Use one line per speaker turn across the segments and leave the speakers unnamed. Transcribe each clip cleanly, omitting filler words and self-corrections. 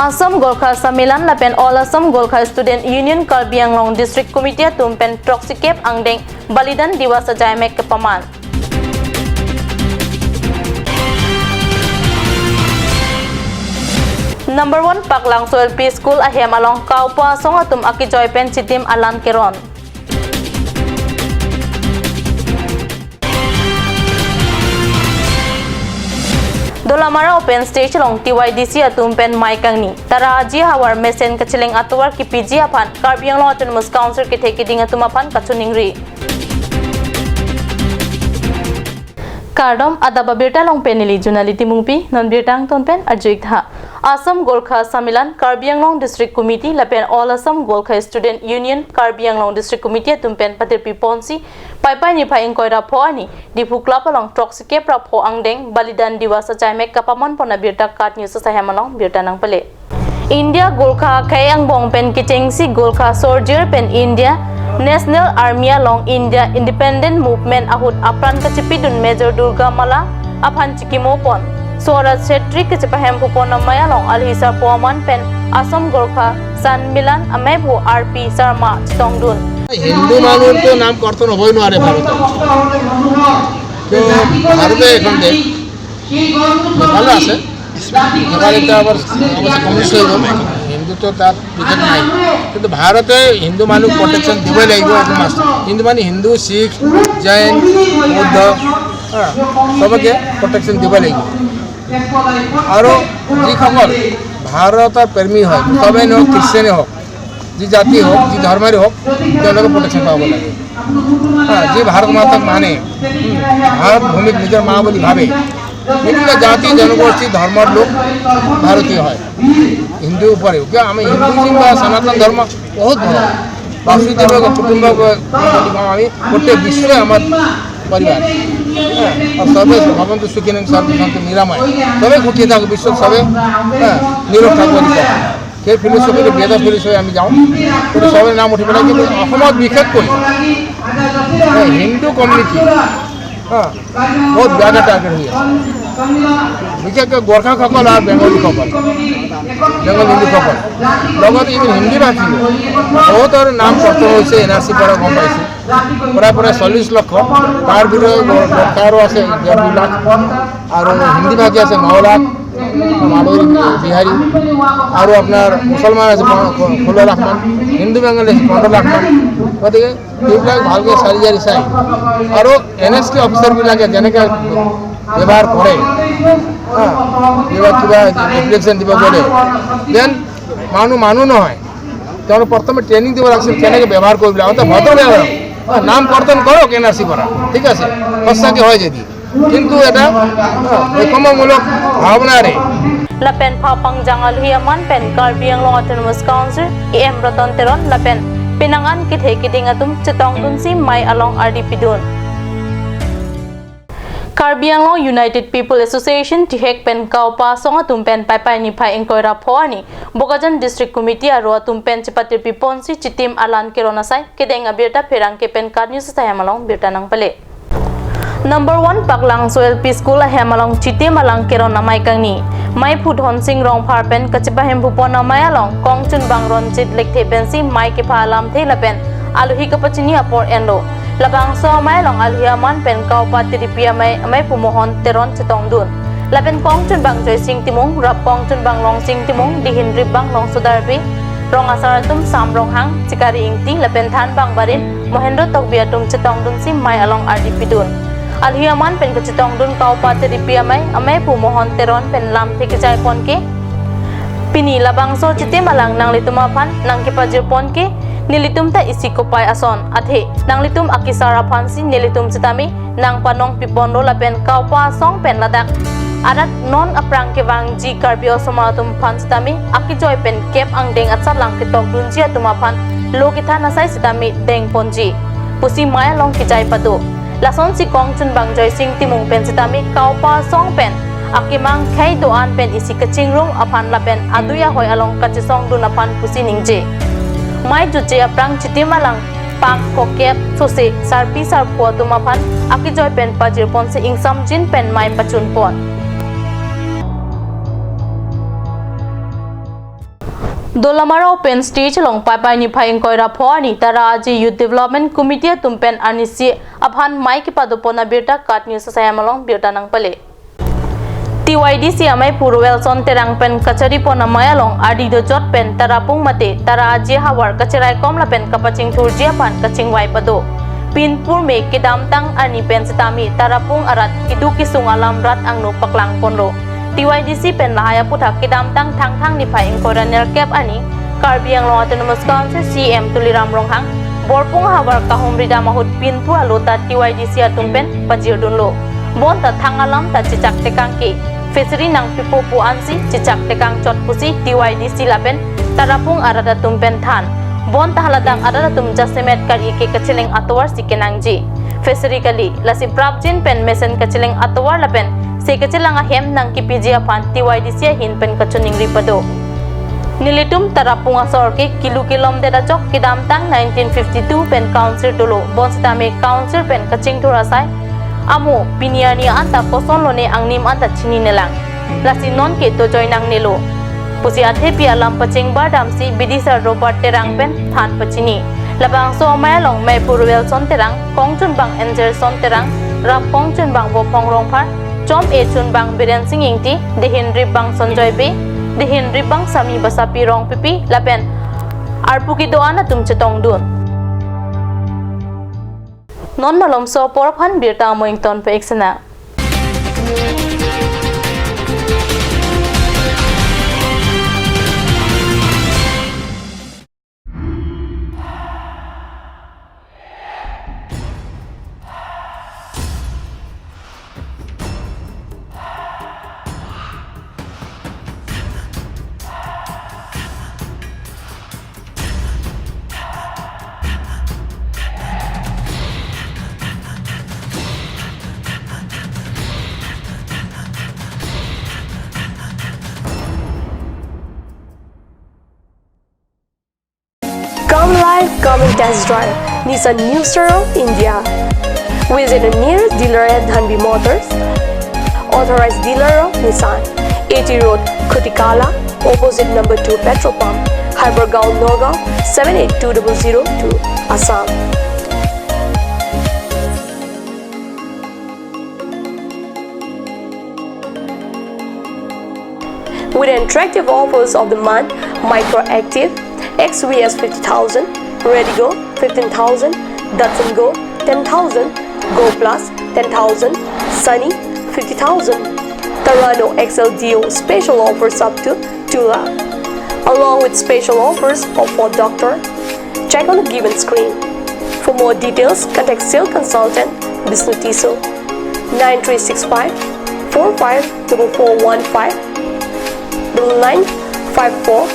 Assam Gorkha Sammilan lapen All Assam Gorkha Student Union Karbi Anglong District Committee tumpen proxy cap angdeng balidan diwasa jaimek kepaman. Number 1 Paklang Soil P School ahem along kaupa song atum aki joypen chitim alan keron. Dolamara open stage long TYDC atum pen maikangni taraji hawar mesen kachileng atwar ki PG apan Karbi Anglong Autonomous Council ki thekiding atum apan kachuningri Kardom adaba birta long penili junaliti mungpi non birtang ton pen arjuik tha Assam Gorkha Sammilan Karbi Anglong District Committee lapen All Assam Gorkha Student Union Karbi Anglong District Committee tumpen patirpi ponsi pai ni phaing koira pho ani dipu club along proxy ke pra pho angdeng balidan diwasa jaimek kapaman pona birta kat news sa hemalong birta nang pale India Gorkha khayang bong pen kitengsi Gorkha soldier pen India National Army along India Independent Movement ahut apran kachipidun Major Durga Mala aphan chikimopon Sora Chetri kecepahem pupona maya long alhisa poaman pen Assam Gorkha Sammilan amebu RP Sharma Chitongdun
Hindu মানুষ তো নাম কর্তন হবই নোৱাৰে ভারতে তো ভারতে এখন দেশ ভালো আছে এবার এটা আবার অবশ্য কমিউনিস্ট হয়ে গেল হিন্দু তো তার বিজেপি নাই কিন্তু ভারতে হিন্দু মানুষ প্রোটেকশন দিবই লাগিব একদম হিন্দু মানে হিন্দু শিখ জৈন বৌদ্ধ সবকে প্রোটেকশন দিবই লাগিব আৰু যিসকল ভাৰতৰ প্ৰেমী হয় সবেই নহওক খ্ৰীষ্টানেই হওক যি জাতি হোক যি ধর্মের হোক তেওঁলোকে প্রোটেকশন পাব লাগে যে ভারত মাতাক মানে ভারত ভূমিক নিজের মা বলে ভাবে বিভিন্ন জাতি জনগোষ্ঠী ধর্মের লোক ভারতীয় হয় হিন্দু উপরেও কিয় আমি হিন্দুইজম বা সনাতন ধর্ম বহুত ভালো বাসুদেব কুটুম্ব আমি গোটে বিশ্বে আমার পরিবার আর সবে ভবন্ত সুখিন সর্বশান্ত নিরাময় সবে খুঁটিয়ে থাকবে বিশ্ব সবে নীরব থাকবে সেই ফিলোসফি বেদ ফিলোসফি আমি যাওঁ কিন্তু সবের নাম উঠি পেলাই কিন্তু অসমত বিশেষকৈ হিন্দু কমিউনিটি বহুত বেয়াকৈ টাৰ্গেট হৈ আছে বিশেষকৈ গোৰ্খাসকল আৰু বেংগলীসকল হিন্দুসকল লগত ইভেন হিন্দী ভাষী বহুতৰ নাম কৰ্তন হৈছে NRC পৰা গম পাইছোঁ প্ৰায় 40 লক্ষ তাৰ ভিতৰত গোৰ্খাৰো আছে 2 লাখ আৰু হিন্দী ভাষী আছে 9 লাখ মালয় বিহারি আৰু আপনার মুসলমান আছে 16 লাখ মান হিন্দু বেঙ্গলি আছে 15 লাখ মান গতিকে এইবিলাক ভালকৈ চাৰি জাৰি চাই আৰু NST অফিচাৰবিলাকে যেনেকৈ ব্যৱহাৰ কৰে কিবা এপ্লিকেশ্যন দিব গ'লে দেন মানুহ নহয় তেওঁলোক প্ৰথমে ট্ৰেইনিং দিব লাগিছিল কেনেকৈ ব্যৱহাৰ কৰিব লাগে অৰ্থাৎ ভদ্ৰ ব্যৱহাৰ নাম কৰ্তন কৰক NRC পৰা ঠিক আছে সঁচাকৈ হয় যদি কিন্তু এটা বিকমমূলক ভাবনাৰে
lapen phapang jangal hiaman pen Karbi Anglong Autonomous Council em roton teron lapen pinangan ki thekiding atum Chitongdun si mai along RDP dun Karbi Anglong United People Association tihek pen kaupa song atum pen pai ni phai engkoira phoani Bogajan District Committee aro atum pen chipatir piponsi chitim alan kerona sai kedeng abirta perang ke pen karni sa hemalong birta nang pale Number 1 Paklang Soil P School ahem along chitim alang keron namai kangni mai phut hon sing rong pharpen kachipahem phupona mai along kongchun bangron chit lekthe pensi mai ke phalam the lapen aluhi kapachini apor endo labang so mai long alhia man pen kaupa tiripia mai pumohon teron chitongdun lapen kongchun bang joy sing timung rap kongchun bang long sing timung dihin rip bang long sudarbi rong asaratum sam rong hang chikari ingti lapen than bang barin mohendro tokbiatum chitongdun si mai along RDP dun Alhiaman pen kachitongdun kaupa tiripia amai pumohon teron pen lam thik jai pon ke pini labang so chite malang nang lituma phan nang ke pajir pon ke nilitum ta isi ko pai ason athe nang litum akisara phan si nilitum chitami nang panong pipondo lapen kaupa song pen ladak arat non aprang ke wang ji Karbi somatum phan chitami akijoy pen kep angdeng atsa lang ke tokdun ji atuma phan lokitha nasai chitami deng ponji pusi maya long ki jai padu Lason si kongchun bang joy sing timung pen sitami kaupa song pen akimang khai doan pen isi kaching room aphan lapen aduya hoi along kachisong dun aphan pusi ningje mai juje aprang chitimalang pang kokep sose sarpi sarpo tumapan aki joy pen pajir pon se ingsam jin pen mai pachun pon Dolamara Open Stage long pai ni phai inkoira phoni tara aji Youth Development Committee tumpen anisi abhan mai ki padopona birta kat news sayamalong birta nang pale TYDC amai purwel son terang pen kachari pona mayalong adi do jot pen tarapung mate tara aji hawar kachirai komla pen kapaching thurjia pan kaching wai pado pinpur me kidam tang ani pen sitami tarapung arat kidu kisung alam rat angno paklang ponro TYDC pen lahaya puthak kidam tang thang ni phai inkoira nerkep ani Karbi Anglong Autonomous Council CM Tuliram Ronghang borpung hawar kahum rida mahut pinpu alota TYDC atumpen pajir dunlo bon ta thangalam ta chichak tekangki fishery nang pipopu ansi chichak tekang chot pusi TYDC lapen tarapung arada tumpen than bon ta haladang arada tum jasemet kari ke kacheleng atwar sikenangji fishery kali lasi prapjin pen mesen kacheleng atwar lapen se kachelanga hem nang kipijia pan TYDC hin pen kachuning ripado Nilitum tarapung asor ke kilom de dajok kidam tang 1952 pen council dulu bon sitame council pen kaching thurasai amu piniani anta koson lone angnim anta chini nelang lasi non ke to joinang nelo pusi athe pi alam paching badam si bidisa robert terang pen than pachini labang so mayalong mai purwel son terang kongchun bang angel son terang rap kongchun bang bo pongrong phar chom e chun bang biren singing ti de henry bang sonjoy be de henry bang sami basapi rong pipi lapen arpuki doana tum chetong dun non malom so por phan birta moington pe eksena
Come live, come and test drive Nissan New Star India. Visit a nearest dealer at Dhanbi Motors, authorized dealer of Nissan, 80 Road, Kutikala, opposite number 2 petrol pump, Hypergaon, Nagaon, 782002, Assam. With attractive offers of the month, Micro Active, XVS 50,000, Redigo 15,000, Datsun Go 10,000, Go Plus 10,000, Sunny 50,000. Tarano XLDO special offers up to 2 lakh, along with special offers of Ford Doctor. Check on the given screen. For more details, contact sales consultant Vishnu Tiso 9365 454415 9954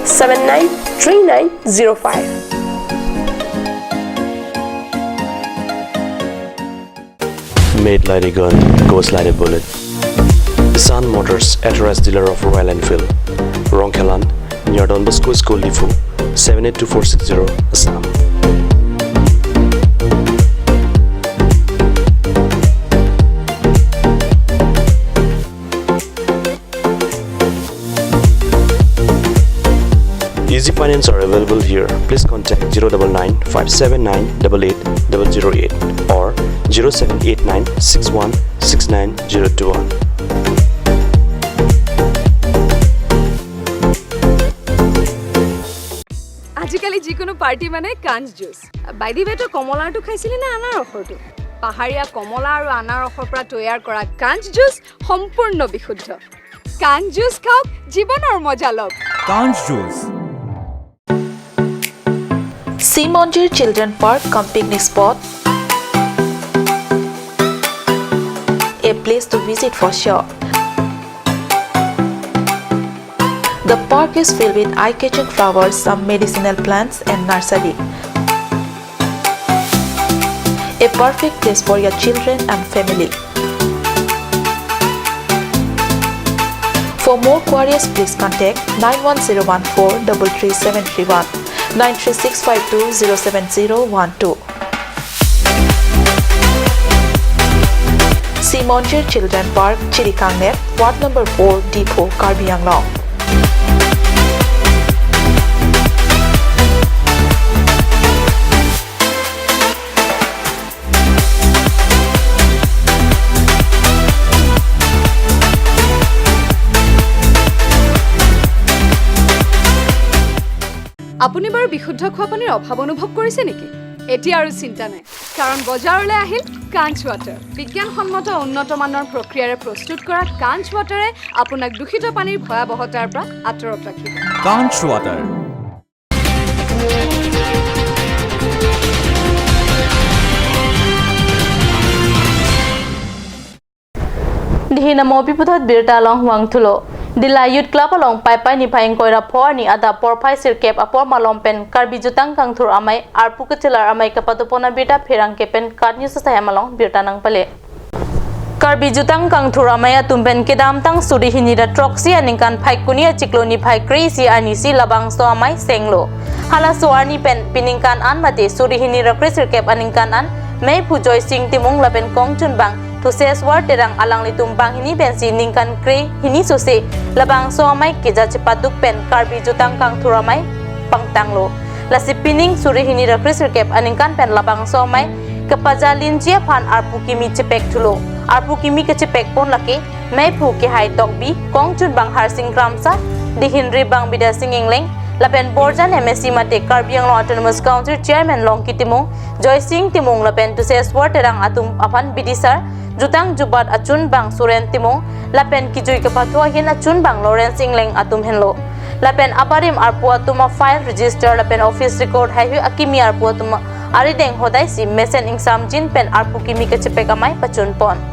793905.
Made like a gun, goes like a bullet. Nissan Motors, authorized dealer of Royal Enfield, Rongkhelan, near Don Bosco School, Lifu, 782460, Assam. Easy finance are available here. Please contact 099 579 88008 or 0789 61 69021.
আজিকালি যিকোনো party মানে কাঞ্জ juice by the ৱে তো কমলাটো খাইছিলি না আনাৰসৰটো পাহাৰীয়া কমলা আৰু আনাৰসৰ পৰা তৈয়াৰ কৰা কাঞ্জ জুচ সম্পূৰ্ণ বিশুদ্ধ কাঞ্জ জুচ খাওক জীৱনৰ মজা লওক
কাঞ্জ juice
Simonjir Children Park cum picnic spot, a place to visit for sure. The park is filled with eye-catching flowers, some medicinal plants and nursery. A perfect place for your children and family. For more queries, please contact 91014 33731. 93652 Simonjir Children Park, Chirikangnet, Ward number 4, Depot, Karbi Anglong.
আপুনি বাৰু বিশুদ্ধ খোৱা পানীৰ অভাৱ অনুভৱ কৰিছে নেকি এতিয়া আৰু চিন্তা নাই কাৰণ বজাৰলৈ আহিল কাঞ্চ ৱাটাৰ বিজ্ঞানসন্মত উন্নত মানৰ প্ৰক্ৰিয়াৰে প্ৰস্তুত কৰা কাঞ্চ ৱাটাৰে আপোনাক দূষিত পানীৰ ভয়াৱহতাৰ পৰা আঁতৰত ৰাখিব
কাঞ্চ water
Dihina mobi putat birta long huang thulo. Dila youth club along pai ni pai koira phor ni ada por pai sirkep apor malom pen karbi jutang kang thur amai arpu ketilar amai kapatopona birta pherang kepen karni sa malong birta nang pale. Karbi jutang kang thur amai tumpen kedam tang suri hinira troxy aningkan pai kunia cikloni pai crazy anisi labang so amai senglo. Hala so ani pen piningkan an mate suri hinira sirkep aningkan an mai pujoy sing timung lapen kong chun bang to says word terang alang litum bang hini bensi ningkan kre hini sose labang so amai keja cepaduk pen karbi jutang kang thuramai pangtanglo lasi pining suri hini rakrisir kep aningkan pen labang so amai kepajalin chia phan arpu kimi cepek thulo arpu kimi ke cepek pon lake mai phu ke hai tok bi kong chun bang har sing kramsa dihin ri bang bida singing leng lapen borjan MSC mate karbiang autonomous council chairman long kitimung joy sing timung lapen to says word terang atum apan bidisar jutang jubat achun bang suren timung lapen kijui ke pathwa hin achun bang Lawrence Ingleng atum henlo lapen aparim arpu atuma file register lapen office record hai hu akimi arpu atuma arideng hodai si mesen ingsam jin pen arpu kimi ke chepekamai pachun pon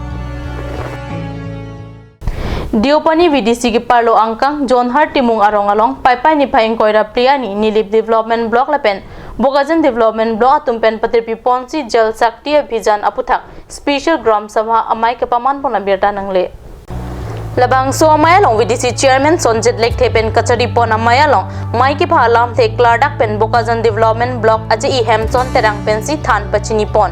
Diopani VDC ki parlo angkang John Hart timung arong along pai ni pai koira priani nilip development block lapen Bogajan development block atumpen patirpi ponsi jal sakti abhijan aputhak special gram sabha amai ke paman pon birta nangle labang so amai long VDC chairman Sonjet Lek thepen kachari pon amai long mai ki phalam the kladak pen Bogajan development block aje I Hamson terang pensi than pachini pon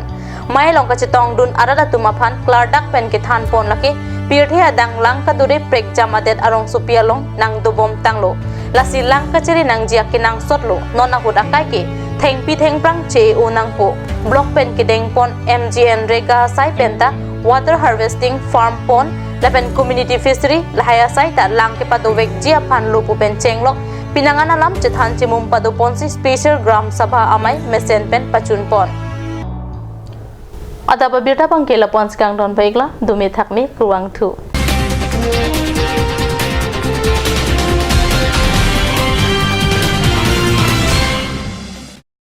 mai long ka chetong dun arada tuma phan kladak pen ke than pon lake pirthe adang langka dure prek jamadet arong supia long nang dobom tanglo lasi langka cheri nang jia ke nang sotlo nona huda kai ke theng pi theng prang che o nang po block pen ke deng pon MGN rega sai penta water harvesting farm pon lapen community fishery lahaya sai ta lang ke padovek jia phan lo pu pen chenglok pinangan alam chethan chimum pado pon si special gram sabha amai mesen pen pachun pon Adaba birta pangkela pons kang don baikla dumi thakmi ruang thu